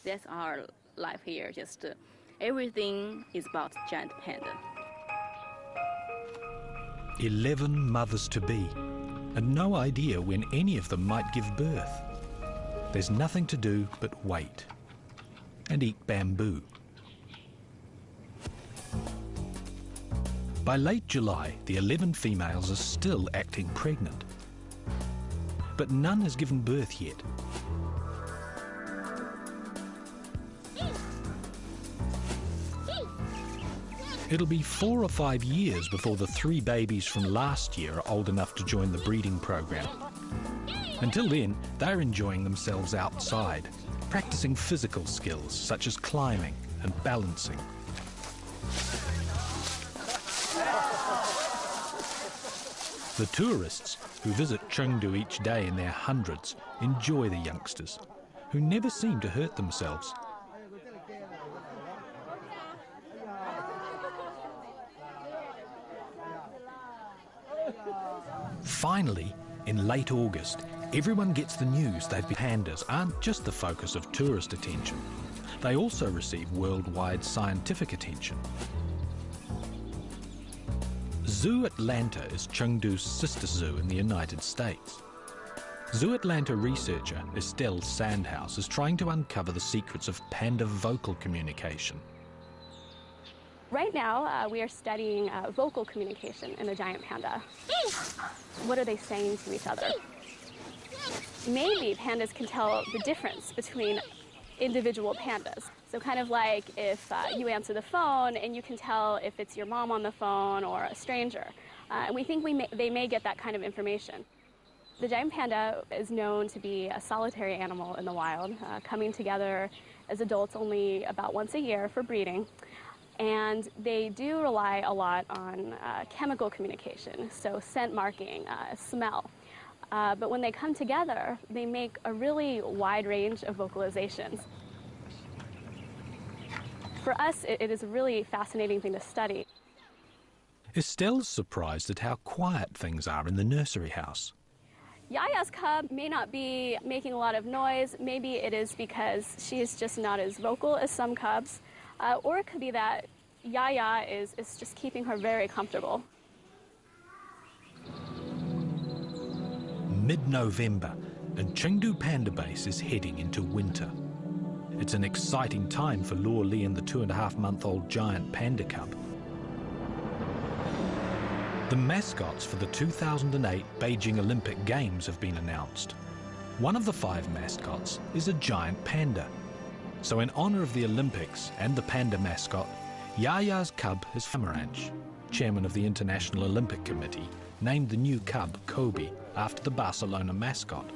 That's our life here. Just everything is about giant panda. 11 mothers-to-be, and no idea when any of them might give birth. There's nothing to do but wait and eat bamboo. By late July, the 11 females are still acting pregnant, but none has given birth yet. It'll be 4 or 5 years before the 3 babies from last year are old enough to join the breeding program. Until then, they're enjoying themselves outside, practicing physical skills such as climbing and balancing. The tourists who visit Chengdu each day in their hundreds enjoy the youngsters, who never seem to hurt themselves. Finally, in late August, everyone gets the news that pandas aren't just the focus of tourist attention. They also receive worldwide scientific attention. Zoo Atlanta is Chengdu's sister zoo in the United States. Zoo Atlanta researcher Estelle Sandhouse is trying to uncover the secrets of panda vocal communication. Right now, we are studying vocal communication in the giant panda. What are they saying to each other? Maybe pandas can tell the difference between individual pandas. So kind of like if you answer the phone and you can tell if it's your mom on the phone or a stranger. And we think they may get that kind of information. The giant panda is known to be a solitary animal in the wild, coming together as adults only about once a year for breeding. And they do rely a lot on chemical communication, so scent marking, smell. But when they come together, they make a really wide range of vocalizations. For us, it is a really fascinating thing to study. Estelle's surprised at how quiet things are in the nursery house. Yaya's cub may not be making a lot of noise. Maybe it is because she is just not as vocal as some cubs. Or it could be that Yaya is just keeping her very comfortable. Mid-November, and Chengdu Panda Base is heading into winter. It's an exciting time for Luo Li and the 2.5-month-old giant panda cub. The mascots for the 2008 Beijing Olympic Games have been announced. One of the 5 mascots is a giant panda. So in honor of the Olympics and the panda mascot, Yaya's cub is Famaranch, chairman of the International Olympic Committee, named the new cub Kobe after the Barcelona mascot.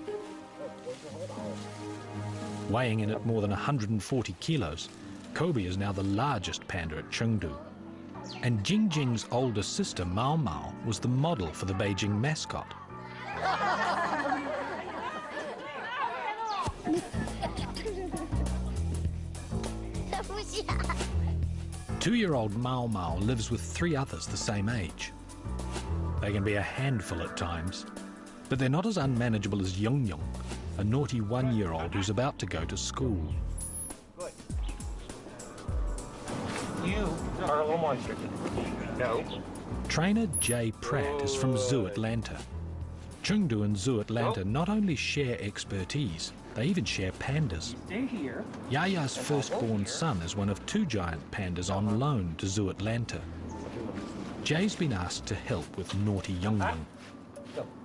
Weighing in at more than 140 kilos, Kobe is now the largest panda at Chengdu. And Jingjing's older sister Mao Mao was the model for the Beijing mascot. 2-year-old Mao Mao lives with 3 others the same age. They can be a handful at times, but they're not as unmanageable as Yong Yong, a naughty 1-year-old who's about to go to school. Good. You are a little monster. No. Trainer Jay Pratt is from Zoo Atlanta. Chengdu and Zoo Atlanta not only share expertise, they even share pandas. Stay here. Yaya's firstborn son is one of 2 giant pandas on loan to Zoo Atlanta. Jay's been asked to help with naughty Yong Yong.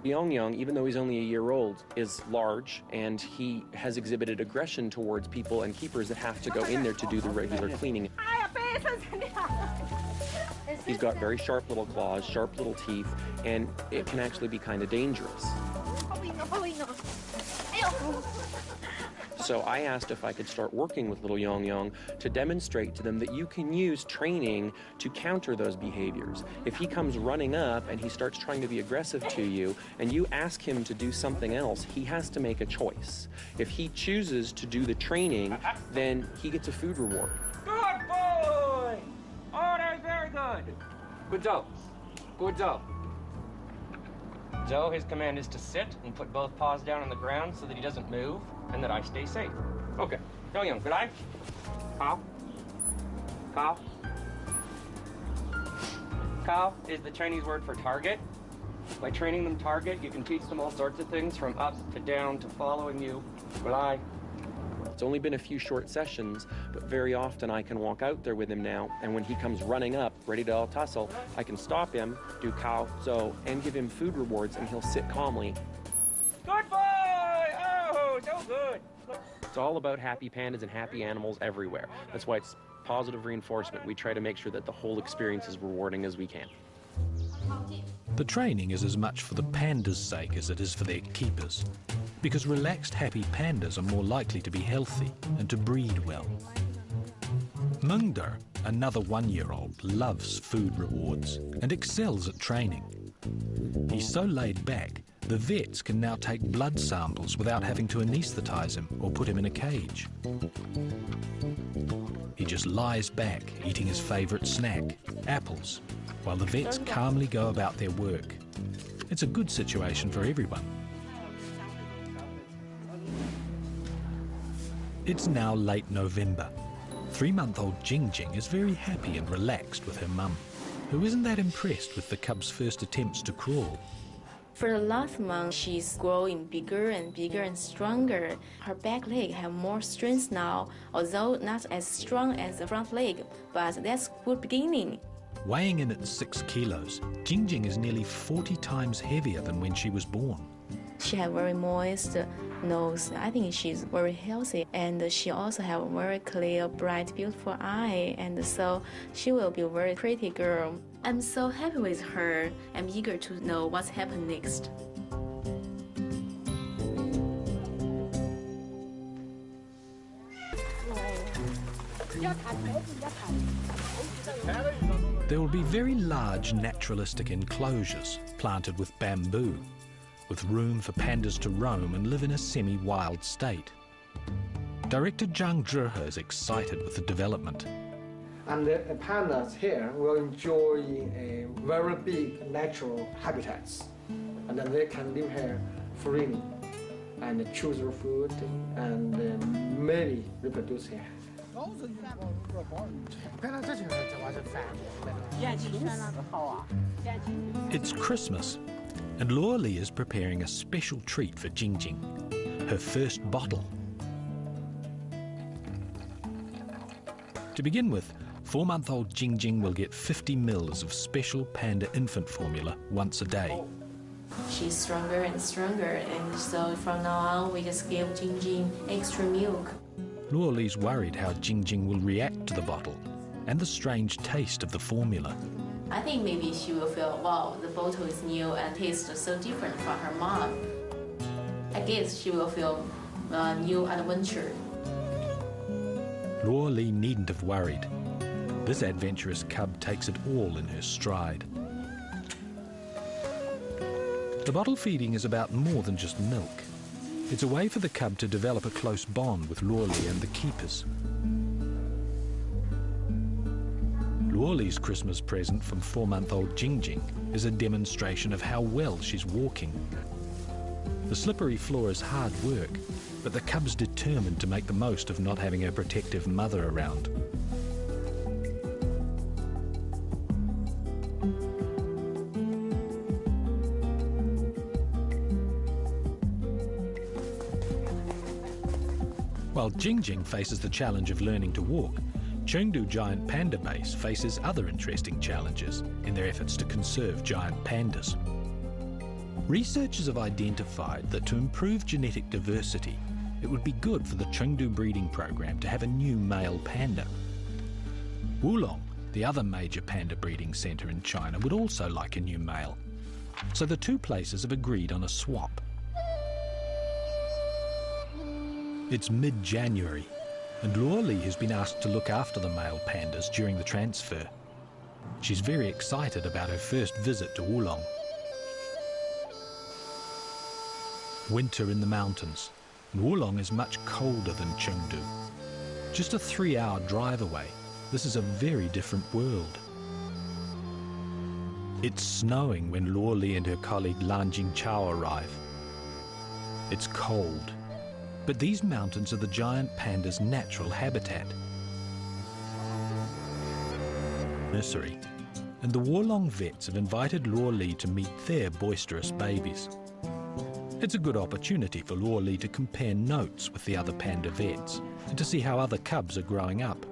Yong Yong, even though he's only a year old, is large, and he has exhibited aggression towards people and keepers that have to go in there to do the regular cleaning. He's got very sharp little claws, sharp little teeth, and it can actually be kind of dangerous. So I asked if I could start working with little Yong Yong to demonstrate to them that you can use training to counter those behaviors. If he comes running up and he starts trying to be aggressive to you and you ask him to do something else, he has to make a choice. If he chooses to do the training, then he gets a food reward. Good boy! All right, very good. Good job. Good job. Zoe, his command is to sit and put both paws down on the ground so that he doesn't move and that I stay safe. Okay. Young, good eye. Cow. Cow. Cow is the Chinese word for target. By training them target, you can teach them all sorts of things from up to down to following you. Good eye. It's only been a few short sessions, but very often I can walk out there with him now, and when he comes running up, ready to all tussle, I can stop him, do cow, zo, and give him food rewards, and he'll sit calmly. Good boy! Oh, so good. It's all about happy pandas and happy animals everywhere. That's why it's positive reinforcement. We try to make sure that the whole experience is rewarding as we can. The training is as much for the pandas' sake as it is for their keepers, because relaxed, happy pandas are more likely to be healthy and to breed well. Mungder, another 1-year-old, loves food rewards and excels at training. He's so laid back, the vets can now take blood samples without having to anaesthetize him or put him in a cage. He just lies back, eating his favourite snack, apples, while the vets calmly go about their work. It's a good situation for everyone. It's now late November. 3-month-old Jingjing is very happy and relaxed with her mum, who isn't that impressed with the cub's first attempts to crawl. For the last month, she's growing bigger and stronger. Her back leg have more strength now, although not as strong as the front leg, but that's good beginning. Weighing in at 6 kilos, Jingjing is nearly 40 times heavier than when she was born. She has very moist nose. I think she's very healthy, and she also have a very clear, bright, beautiful eye, and so she will be a very pretty girl. I'm so happy with her. I'm eager to know what's happening next. There will be very large naturalistic enclosures planted with bamboo, with room for pandas to roam and live in a semi-wild state. Director Zhang Zhihe is excited with the development. And the pandas here will enjoy a very big natural habitats, and then they can live here freely and choose their food and maybe reproduce here. It's Christmas, and Luo Li is preparing a special treat for Jingjing, her first bottle. To begin with, 4-month-old Jingjing will get 50 mils of special panda infant formula once a day. She's stronger and stronger, and so from now on, we just give Jingjing extra milk. Luo Li's worried how Jingjing will react to the bottle and the strange taste of the formula. I think maybe she will feel, wow, the bottle is new and tastes so different from her mom. I guess she will feel new adventure. Luo Li needn't have worried. This adventurous cub takes it all in her stride. The bottle feeding is about more than just milk. It's a way for the cub to develop a close bond with Luo Li and the keepers. Luo Li's Christmas present from 4-month-old Jingjing is a demonstration of how well she's walking. The slippery floor is hard work, but the cub's determined to make the most of not having her protective mother around. While Jingjing faces the challenge of learning to walk, Chengdu Giant Panda Base faces other interesting challenges in their efforts to conserve giant pandas. Researchers have identified that to improve genetic diversity, it would be good for the Chengdu breeding program to have a new male panda. Wulong, the other major panda breeding centre in China, would also like a new male. So the two places have agreed on a swap. It's mid-January, and Luo Li has been asked to look after the male pandas during the transfer. She's very excited about her first visit to Wulong. Winter in the mountains, and Wulong is much colder than Chengdu. Just a 3-hour drive away, this is a very different world. It's snowing when Luo Li and her colleague Lan Jingchao arrive. It's cold, but these mountains are the giant panda's natural habitat. Nursery, and the Warlong vets have invited Luo Li to meet their boisterous babies. It's a good opportunity for Luo Li to compare notes with the other panda vets and to see how other cubs are growing up.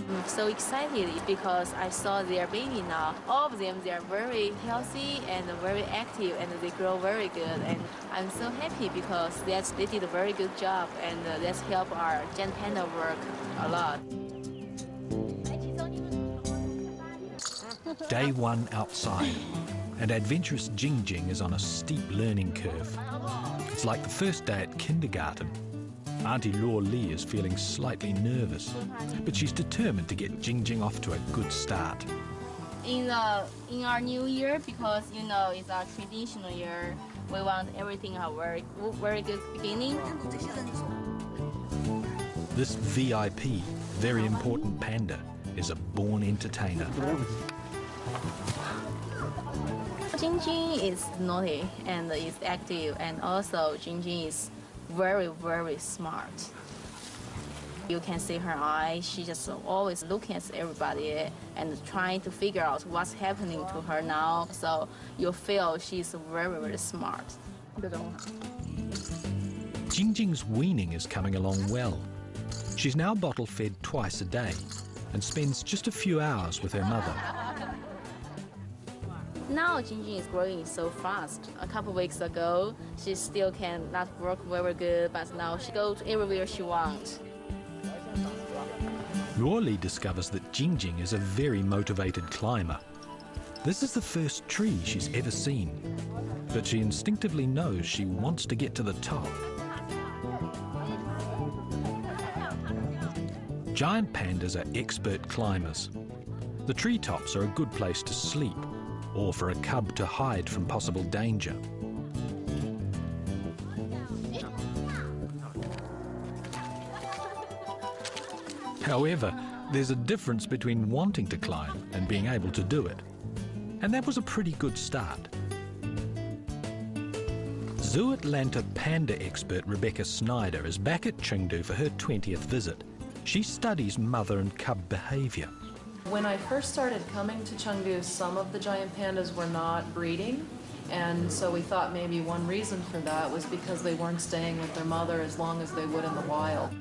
I'm so excited because I saw their baby now. All of them, they are very healthy and very active, and they grow very good. And I'm so happy because they did a very good job, and that's helped our giant panda work a lot. Day one outside, and adventurous Jingjing is on a steep learning curve. It's like the first day at kindergarten. Auntie Luo Li is feeling slightly nervous, but she's determined to get Jingjing off to a good start. In our new year, because you know it's our traditional year, we want everything a very good beginning. This VIP, very important panda, is a born entertainer. Jingjing is naughty and is active, and also Jingjing is very, very smart. You can see her eyes. She just always looking at everybody and trying to figure out what's happening to her now. So you feel she's very, very smart. Jingjing's weaning is coming along well. She's now bottle fed twice a day and spends just a few hours with her mother. Now Jingjing is growing so fast. A couple weeks ago, she still cannot work very good, but now she goes everywhere she wants. Luo Li discovers that Jingjing is a very motivated climber. This is the first tree she's ever seen, but she instinctively knows she wants to get to the top. Giant pandas are expert climbers. The treetops are a good place to sleep, or for a cub to hide from possible danger. However, there's a difference between wanting to climb and being able to do it. And that was a pretty good start. Zoo Atlanta panda expert Rebecca Snyder is back at Chengdu for her 20th visit. She studies mother and cub behavior. When I first started coming to Chengdu, some of the giant pandas were not breeding, and so we thought maybe one reason for that was because they weren't staying with their mother as long as they would in the wild.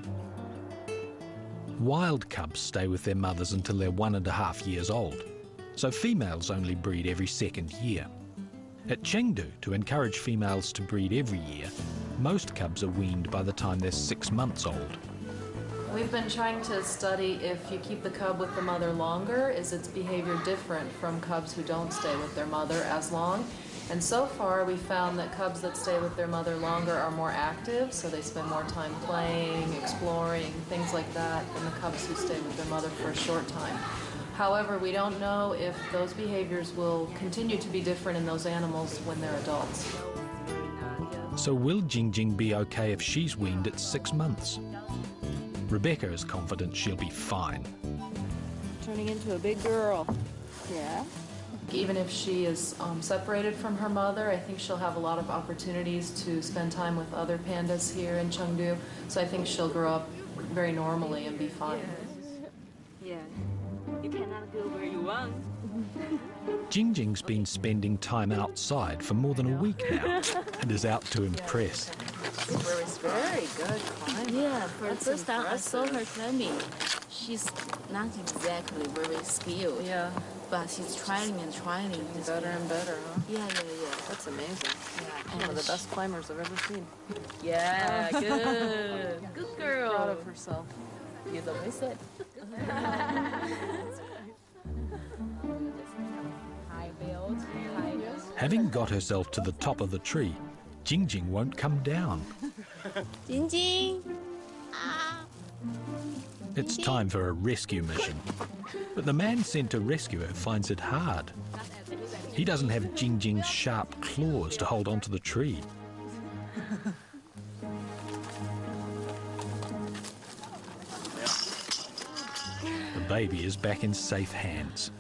Wild cubs stay with their mothers until they're 1.5 years old, so females only breed every second year. At Chengdu, to encourage females to breed every year, most cubs are weaned by the time they're 6 months old. We've been trying to study if you keep the cub with the mother longer, is its behavior different from cubs who don't stay with their mother as long? And so far we found that cubs that stay with their mother longer are more active, so they spend more time playing, exploring, things like that, than the cubs who stay with their mother for a short time. However, we don't know if those behaviors will continue to be different in those animals when they're adults. So will Jingjing be okay if she's weaned at 6 months? Rebecca is confident she'll be fine. Turning into a big girl. Yeah. Even if she is separated from her mother, I think she'll have a lot of opportunities to spend time with other pandas here in Chengdu. So I think she'll grow up very normally and be fine. Yeah. You cannot go where you want. Jingjing's been spending time outside for more than a week now and is out to impress. Very good climber. Yeah, for the first time I saw her climbing. She's not exactly very skilled. Yeah. But she's trying and trying. Better and better, huh? Yeah. That's amazing. Yeah. One of the best climbers I've ever seen. Yeah, good. Good girl. Proud of herself. You don't miss it. High build, high. Having got herself to the top of the tree, Jingjing won't come down. Jingjing. It's time for a rescue mission. But the man sent to rescue her finds it hard. He doesn't have Jingjing's sharp claws to hold onto the tree. baby is back in safe hands.